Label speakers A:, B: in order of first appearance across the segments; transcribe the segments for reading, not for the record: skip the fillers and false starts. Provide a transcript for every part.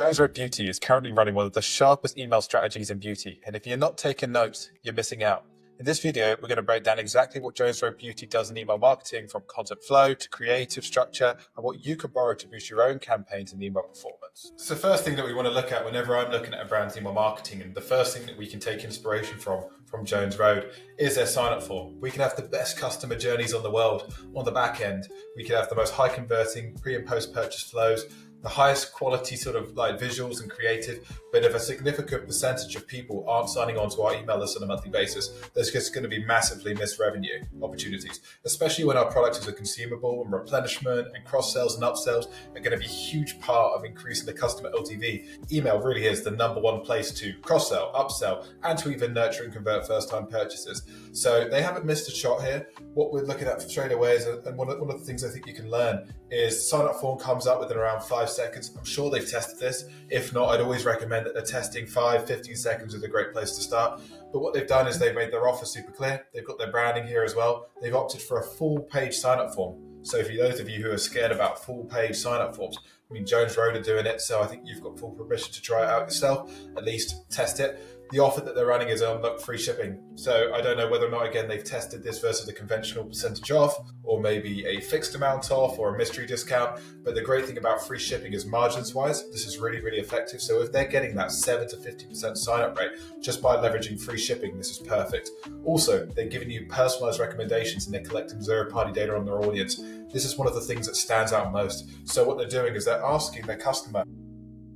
A: Jones Road Beauty is currently running one of the sharpest email strategies in beauty, and if you're not taking notes, you're missing out. In this video, we're going to break down exactly what Jones Road Beauty does in email marketing, from content flow to creative structure, and what you can borrow to boost your own campaigns and email performance. So the first thing that we want to look at whenever I'm looking at a brand's email marketing, and the first thing that we can take inspiration from Jones Road, is their sign-up form. We can have the best customer journeys on the world on the back end. We can have the most high converting pre and post purchase flows, the highest quality sort of like visuals and creative, but if a significant percentage of people aren't signing on to our email list on a monthly basis, there's just going to be massively missed revenue opportunities, especially when our product is a consumable, and replenishment and cross-sells and upsells are going to be a huge part of increasing the customer LTV. Email really is the number one place to cross-sell, upsell, and to even nurture and convert first-time purchases. So they haven't missed a shot here. What we're looking at straight away is, and one of the things I think you can learn is sign-up form comes up within around 5 seconds. I'm sure they've tested this. If not, I'd always recommend that they're testing 15 seconds is a great place to start. But what they've done is they've made their offer super clear. They've got their branding here as well. They've opted for a full page sign-up form. So for those of you who are scared about full page sign-up forms, I mean, Jones Road are doing it, so I think you've got full permission to try it out yourself, at least test it. The offer that they're running is on free shipping. So I don't know whether or not, again, they've tested this versus a conventional percentage off, or maybe a fixed amount off, or a mystery discount. But the great thing about free shipping is margins wise, this is really, really effective. So if they're getting that 7 to 50% sign up rate just by leveraging free shipping, this is perfect. Also, they're giving you personalized recommendations and they're collecting zero-party data on their audience. This is one of the things that stands out most. So what they're doing is they're asking their customer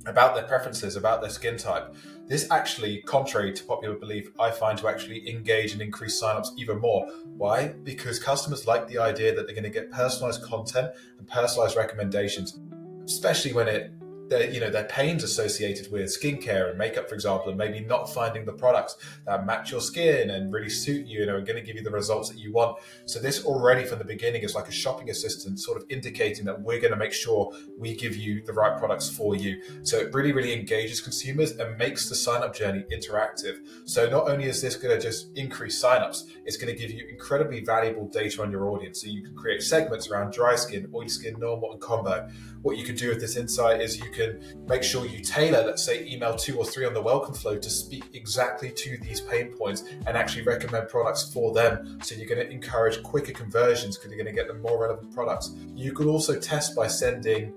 A: about their preferences, about their skin type. This actually, contrary to popular belief, I find to actually engage and increase signups even more. Why? Because customers like the idea that they're going to get personalized content and personalized recommendations, especially when their pains associated with skincare and makeup, for example, and maybe not finding the products that match your skin and really suit you and are going to give you the results that you want. So this already from the beginning is like a shopping assistant, sort of indicating that we're going to make sure we give you the right products for you. So it really, really engages consumers and makes the sign-up journey interactive. So not only is this going to just increase signups, it's going to give you incredibly valuable data on your audience. So you can create segments around dry skin, oily skin, normal, and combo. What you can do with this insight is you can make sure you tailor, let's say, email 2 or 3 on the welcome flow to speak exactly to these pain points and actually recommend products for them. So you're going to encourage quicker conversions because you're going to get them more relevant products. You could also test by sending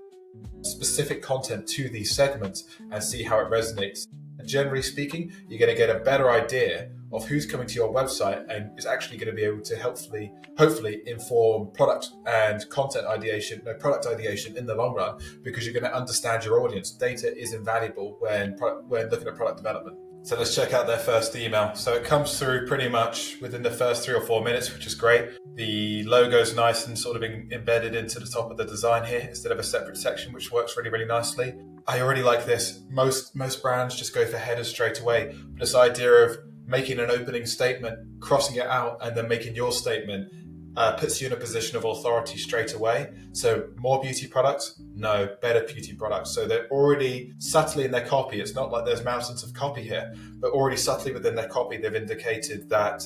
A: specific content to these segments and see how it resonates. And generally speaking, you're going to get a better idea of who's coming to your website and is actually going to be able to hopefully inform product ideation in the long run, because you're going to understand your audience. Data is invaluable when looking at product development. So let's check out their first email. So it comes through pretty much within the first 3 or 4 minutes, which is great. The logo's nice and sort of embedded into the top of the design here instead of a separate section, which works really, really nicely. I already like this. Most brands just go for headers straight away. But this idea of making an opening statement, crossing it out, and then making your statement puts you in a position of authority straight away. So more beauty products? No, better beauty products. So they're already subtly in their copy. It's not like there's mountains of copy here, but already subtly within their copy, they've indicated that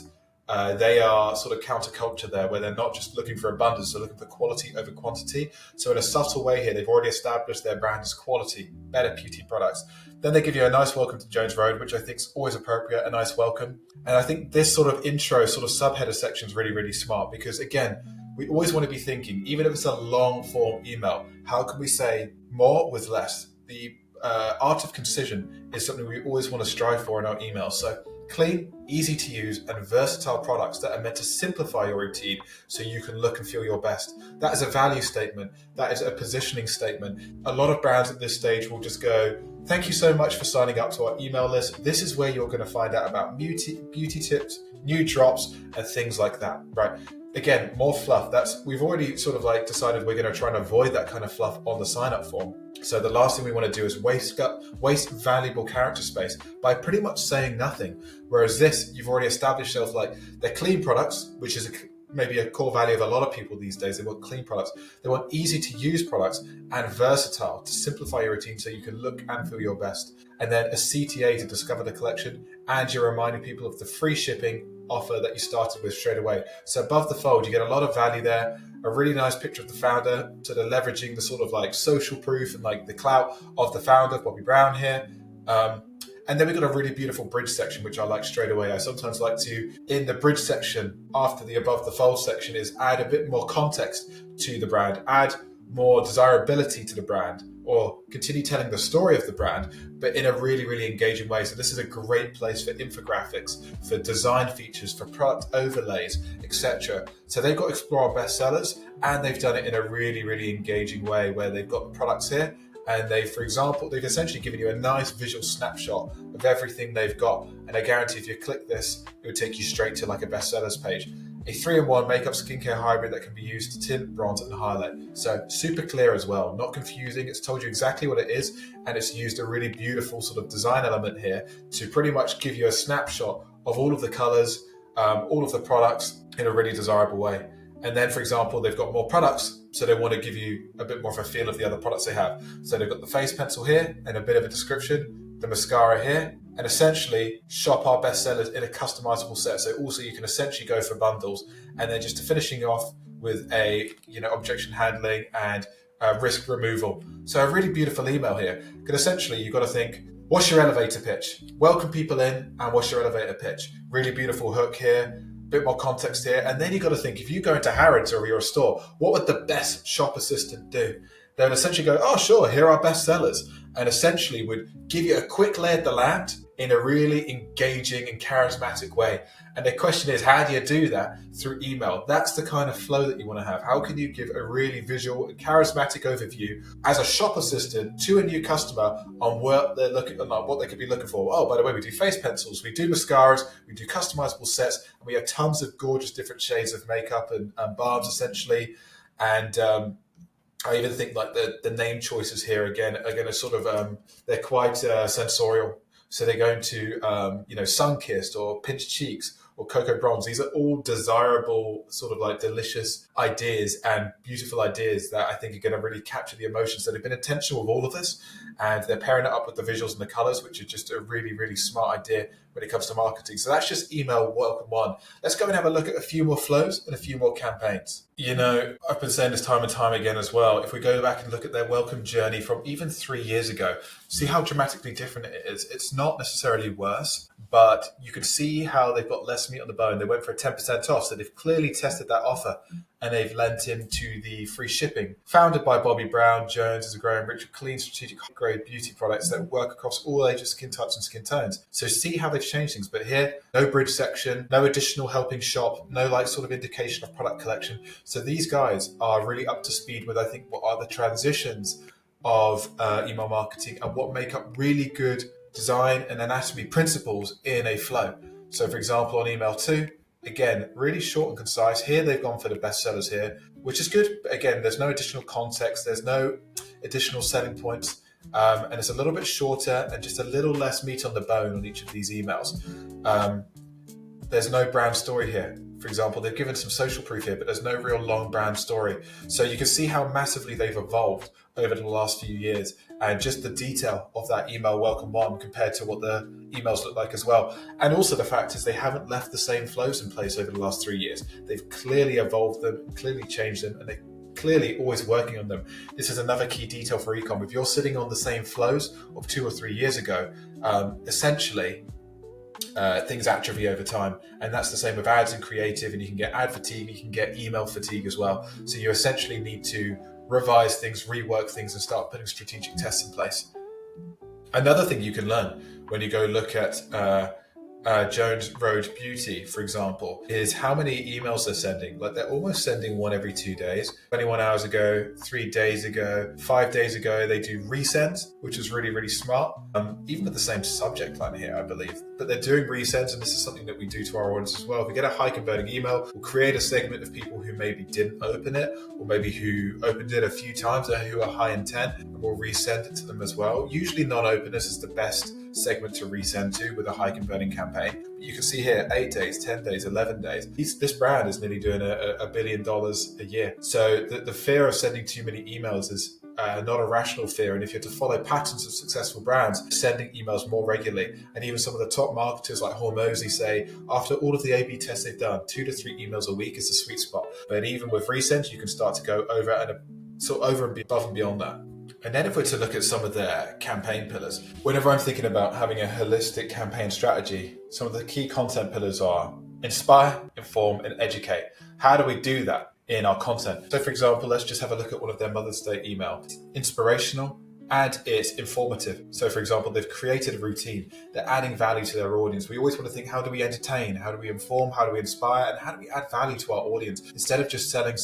A: they are sort of counterculture there, where they're not just looking for abundance, they're looking for quality over quantity. So in a subtle way here, they've already established their brand as quality, better beauty products. Then they give you a nice welcome to Jones Road, which I think is always appropriate, a nice welcome. And I think this sort of intro, sort of subheader section is really, really smart, because again, we always want to be thinking, even if it's a long form email, how can we say more with less? The art of concision is something we always want to strive for in our emails. So clean, easy to use, and versatile products that are meant to simplify your routine so you can look and feel your best. That is a value statement. That is a positioning statement. A lot of brands at this stage will just go, thank you so much for signing up to our email list. This is where you're going to find out about beauty tips, new drops, and things like that, right? Again, more fluff. We've already sort of like decided we're going to try and avoid that kind of fluff on the sign-up form. So the last thing we want to do is waste valuable character space by pretty much saying nothing. Whereas this, you've already established yourself like they're clean products, which is maybe a core value of a lot of people these days. They want clean products. They want easy to use products and versatile to simplify your routine so you can look and feel your best. And then a CTA to discover the collection, and you're reminding people of the free shipping offer that you started with straight away. So above the fold, you get a lot of value there. a really nice picture of the founder, so they're leveraging the sort of like social proof and like the clout of the founder, Bobby Brown here. And then we've got a really beautiful bridge section, which I like straight away. I sometimes like to, in the bridge section, after the above the fold section, is add a bit more context to the brand, add more desirability to the brand, or continue telling the story of the brand, but in a really, really engaging way. So this is a great place for infographics, for design features, for product overlays, etc. So they've got Explore Our Bestsellers, and they've done it in a really, really engaging way where they've got the products here. And for example, they've essentially given you a nice visual snapshot of everything they've got. And I guarantee if you click this, it would take you straight to like a bestsellers page. A 3-in-1 makeup skincare hybrid that can be used to tint, bronze, and highlight. So super clear as well, not confusing. It's told you exactly what it is, and it's used a really beautiful sort of design element here to pretty much give you a snapshot of all of the colors, all of the products in a really desirable way. And then, for example, they've got more products, so they want to give you a bit more of a feel of the other products they have. So they've got the face pencil here and a bit of a description, the mascara here, and essentially shop our bestsellers in a customizable set. So also you can essentially go for bundles, and then just finishing off with a objection handling and risk removal. So a really beautiful email here. Because essentially you've got to think, what's your elevator pitch? Welcome people in, and what's your elevator pitch? Really beautiful hook here. Bit more context here, and then you got to think, if you go into Harrods or you're a store, what would the best shop assistant do? They would essentially go, oh sure, here are bestsellers, and essentially would give you a quick lay of the land in a really engaging and charismatic way. And the question is, how do you do that? Through email. That's the kind of flow that you want to have. How can you give a really visual and charismatic overview as a shop assistant to a new customer on what they're looking, on what they could be looking for? Oh, by the way, we do face pencils, we do mascaras, we do customizable sets, and we have tons of gorgeous different shades of makeup and balms essentially. And I even think like the name choices here again are going to sort of they're quite sensorial. So they're going to sun-kissed or pinched cheeks or cocoa bronze. These are all desirable, sort of like delicious ideas and beautiful ideas that I think are going to really capture the emotions. So they've been intentional with all of this, and they're pairing it up with the visuals and the colors, which are just a really, really smart idea when it comes to marketing. So that's just email welcome one. Let's go and have a look at a few more flows and a few more campaigns. I've been saying this time and time again as well. If we go back and look at their welcome journey from even 3 years ago, see how dramatically different it is. It's not necessarily worse, but you can see how they've got less meat on the bone. They went for a 10% off, so they've clearly tested that offer, and they've lent into the free shipping. Founded by Bobby Brown, Jones is a growing rich of clean, strategic, high-grade beauty products that work across all ages, skin types, and skin tones. So see how they've changed things. But here, no bridge section, no additional helping shop, no like sort of indication of product collection. So these guys are really up to speed with, I think, what are the transitions of email marketing and what make up really good design and anatomy principles in a flow. So for example, on email 2, again, really short and concise. Here they've gone for the bestsellers here, which is good. But again, there's no additional context. There's no additional selling points. And it's a little bit shorter and just a little less meat on the bone on each of these emails. There's no brand story here. For example, they've given some social proof here, but there's no real long brand story. So you can see how massively they've evolved over the last few years, and just the detail of that email welcome one compared to what the emails look like as well. And also the fact is they haven't left the same flows in place over the last 3 years. They've clearly evolved them, clearly changed them, and they're clearly always working on them. This is another key detail for ecom. If you're sitting on the same flows of 2 or 3 years ago, essentially things atrophy over time, and that's the same with ads and creative, and you can get ad fatigue, you can get email fatigue as well. So you essentially need to revise things, rework things, and start putting strategic tests in place. Another thing you can learn when you go look at Jones Road Beauty, for example, is how many emails they're sending. Like they're almost sending one every 2 days. 21 hours ago, 3 days ago, 5 days ago, they do resends, which is really, really smart. Even with the same subject line here, I believe. But they're doing resends, and this is something that we do to our audience as well. If we get a high converting email, we'll create a segment of people who maybe didn't open it, or maybe who opened it a few times, or who are high intent, and we'll resend it to them as well. Usually non-openers is the best segment to resend to with a high converting campaign. You can see here 8 days, 10 days, 11 days. This brand is nearly doing $1 billion a year. So the fear of sending too many emails is not a rational fear. And if you're to follow patterns of successful brands, sending emails more regularly. And even some of the top marketers like Hormozy say, after all of the A/B tests they've done, 2 to 3 emails a week is the sweet spot. But even with resend, you can start to go over and above and beyond that. And then if we're to look at some of their campaign pillars, whenever I'm thinking about having a holistic campaign strategy, some of the key content pillars are inspire, inform, and educate. How do we do that in our content? So for example, let's just have a look at one of their Mother's Day emails. Inspirational, and it's informative. So for example, they've created a routine. They're adding value to their audience. We always want to think, how do we entertain? How do we inform? How do we inspire? And how do we add value to our audience? Instead of just selling,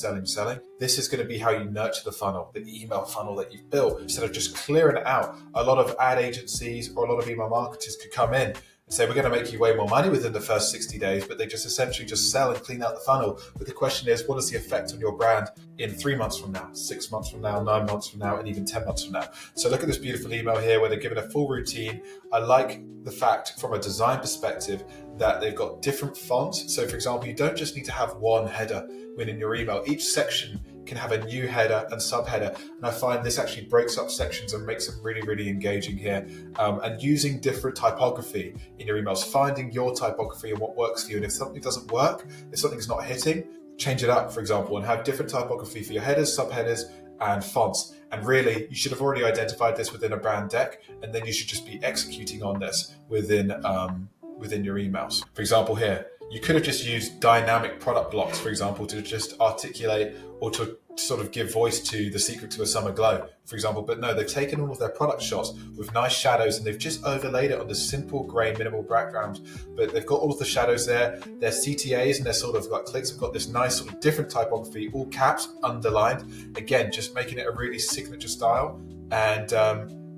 A: this is going to be how you nurture the funnel, the email funnel that you've built. Instead of just clearing it out, a lot of ad agencies or a lot of email marketers could come in and say, we're going to make you way more money within the first 60 days, but they just essentially just sell and clean out the funnel. But the question is, what is the effect on your brand in 3 months from now, 6 months from now, 9 months from now, and even 10 months from now? So look at this beautiful email here where they're given a full routine. I like the fact from a design perspective that they've got different fonts. So for example, you don't just need to have one header within your email. Each section can have a new header and subheader. And I find this actually breaks up sections and makes them really, really engaging here. And using different typography in your emails, finding your typography and what works for you. And if something doesn't work, if something's not hitting, change it up, for example, and have different typography for your headers, subheaders, and fonts. And really, you should have already identified this within a brand deck, and then you should just be executing on this within your emails. For example, here, you could have just used dynamic product blocks, for example, to just articulate or to sort of give voice to the secret to a summer glow, for example. But no, they've taken all of their product shots with nice shadows and they've just overlaid it on this simple grey minimal background. But they've got all of the shadows there. Their CTAs and their sort of like clicks have got this nice sort of different typography, all caps, underlined. Again, just making it a really signature style and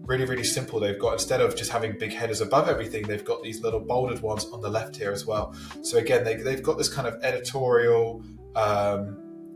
A: really, really simple. They've got, instead of just having big headers above everything, they've got these little bolded ones on the left here as well. So again, they've got this kind of editorial,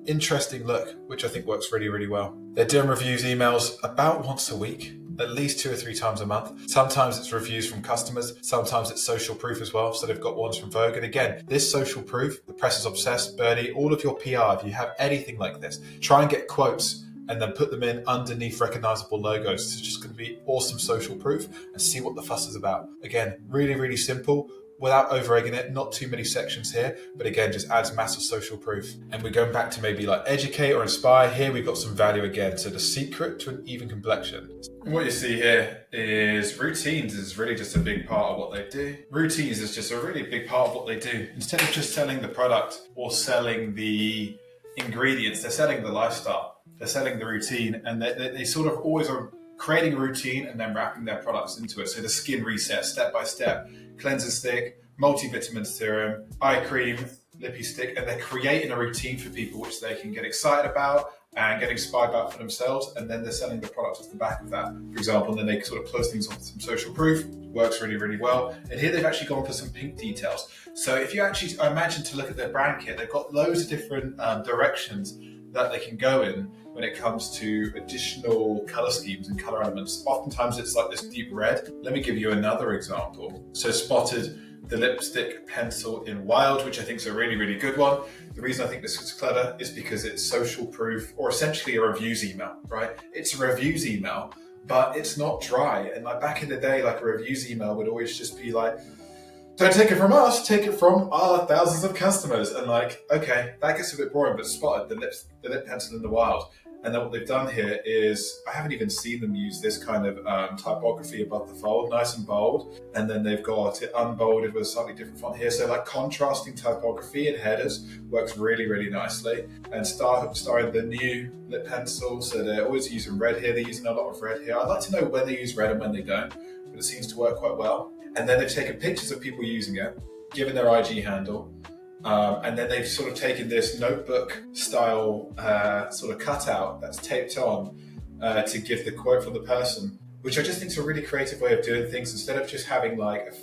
A: interesting look, which I think works really, really well. They're doing reviews emails about once a week, at least 2 or 3 times a month. Sometimes it's reviews from customers, sometimes it's social proof as well. So they've got ones from Vogue. And again, this social proof, the press is obsessed, Birdie, all of your PR, if you have anything like this, try and get quotes and then put them in underneath recognizable logos. It's just going to be awesome social proof and see what the fuss is about. Again, really, really simple without over-egging it, not too many sections here, but again, just adds massive social proof. And we're going back to maybe like educate or inspire. Here we've got some value again. So the secret to an even complexion. And what you see here is routines is really just a big part of what they do. Routines is just a really big part of what they do. Instead of just selling the product or selling the ingredients, they're selling the lifestyle. They're selling the routine, and they sort of always are creating a routine and then wrapping their products into it. So the skin reset, step by step, cleanser stick, multivitamin serum, eye cream, lippy stick, and they're creating a routine for people which they can get excited about and get inspired about for themselves, and then they're selling the product off the back of that, for example, and then they sort of close things off with some social proof. Works really, really well. And here they've actually gone for some pink details. So if you actually imagine to look at their brand kit, they've got loads of different directions that they can go in when it comes to additional color schemes and color elements. Oftentimes it's like this deep red. Let me give you another example. So spotted the lipstick pencil in wild, which I think is a really, really good one. The reason I think this is clever is because it's social proof, or essentially a reviews email, right? It's a reviews email, but it's not dry. And like back in the day, like a reviews email would always just be like, don't take it from us, take it from our thousands of customers. And like, okay, that gets a bit boring, but spotted the lip pencil in the wild. And then what they've done here is, I haven't even seen them use this kind of typography above the fold, nice and bold. And then they've got it unbolded with a slightly different font here. So like contrasting typography in headers works really, really nicely. And starring the new lip pencil. So they're always using red here. They're using a lot of red here. I'd like to know when they use red and when they don't, but it seems to work quite well. And then they've taken pictures of people using it, given their IG handle, and then they've sort of taken this notebook style sort of cutout that's taped on to give the quote from the person, which I just think is a really creative way of doing things. Instead of just having like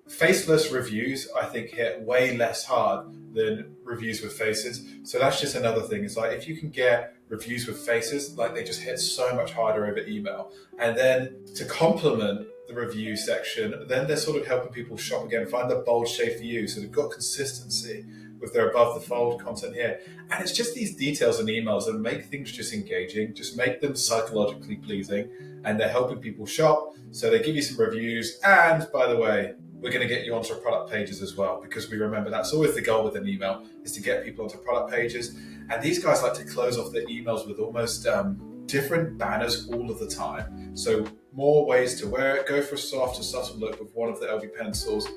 A: faceless reviews, I think hit way less hard than reviews with faces. So that's just another thing. It's like if you can get reviews with faces, like they just hit so much harder over email. And then to complement the review section, then they're sort of helping people shop again, find the bold shade for you. So they've got consistency with their above the fold content here. And it's just these details in emails that make things just engaging, just make them psychologically pleasing, and they're helping people shop. So they give you some reviews. And by the way, we're going to get you onto product pages as well, because we remember that's always the goal with an email, is to get people onto product pages. And these guys like to close off their emails with almost different banners all of the time. So more ways to wear it, go for a soft and subtle look with one of the LB pencils,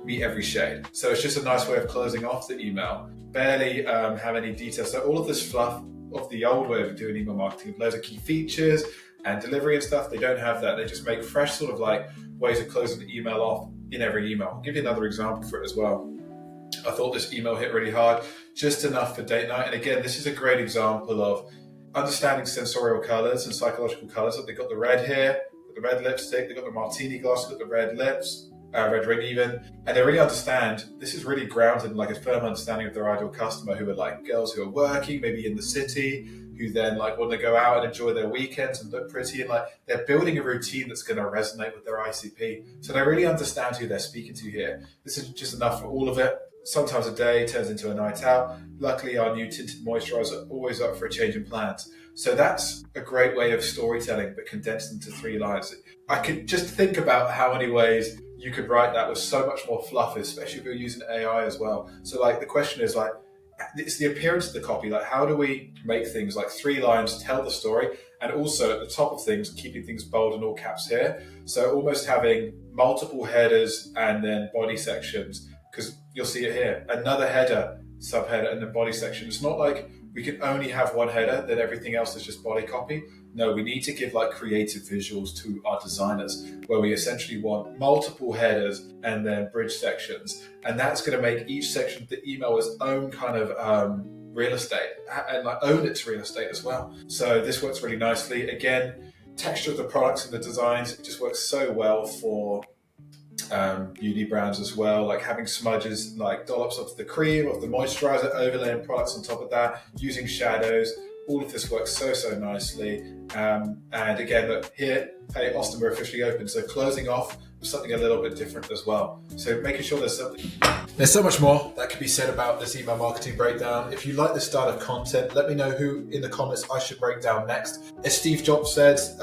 A: meet every shade. So it's just a nice way of closing off the email. Barely have any details. So all of this fluff of the old way of doing email marketing, loads of key features and delivery and stuff, they don't have that. They just make fresh sort of like ways of closing the email off in every email. I'll give you another example for it as well. I thought this email hit really hard, just enough for date night. And again, this is a great example of understanding sensorial colors and psychological colors. They've got the red here, the red lipstick, they've got the martini glass, they've got the red lips, red ring even. And they really understand, this is really grounded in like a firm understanding of their ideal customer, who are like girls who are working, maybe in the city, who then like want to go out and enjoy their weekends and look pretty, and like they're building a routine that's going to resonate with their ICP. So they really understand who they're speaking to here. This is just enough for all of it. Sometimes a day turns into a night out. Luckily, our new tinted moisturizer always up for a change in plans. So that's a great way of storytelling, but condensed into 3 lines. I could just think about how many ways you could write that with so much more fluff, especially if you're using AI as well. So like the question is like, it's the appearance of the copy. Like, how do we make things like 3 lines, tell the story, and also at the top of things, keeping things bold and all caps here. So almost having multiple headers and then body sections, because you'll see it here. Another header, subheader, and then body section. It's not like we can only have one header, then everything else is just body copy. No, we need to give like creative visuals to our designers, where we essentially want multiple headers and then bridge sections. And that's going to make each section of the email its own kind of real estate, and like own its real estate as well. So this works really nicely. Again, texture of the products and the designs, it just works so well for beauty brands as well, like having smudges, like dollops of the cream, of the moisturizer, overlaying products on top of that, using shadows. All of this works so nicely. And again, look here, hey, Austin, we're officially open. So closing off with something a little bit different as well. So making sure there's something. There's so much more that can be said about this email marketing breakdown. If you like this style of content, let me know who in the comments I should break down next. As Steve Jobs says,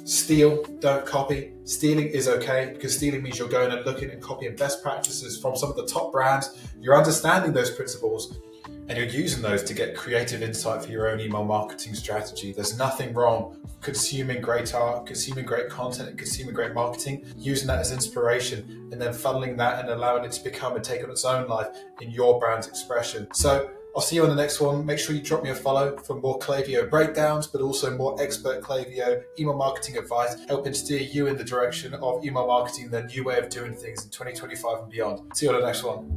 A: steal, don't copy. Stealing is okay, because stealing means you're going and looking and copying best practices from some of the top brands. You're understanding those principles and you're using those to get creative insight for your own email marketing strategy. There's nothing wrong consuming great art, consuming great content, and consuming great marketing, using that as inspiration and then funneling that and allowing it to become and take on its own life in your brand's expression. So I'll see you on the next one. Make sure you drop me a follow for more Klaviyo breakdowns, but also more expert Klaviyo email marketing advice, helping steer you in the direction of email marketing, the new way of doing things in 2025 and beyond. See you on the next one.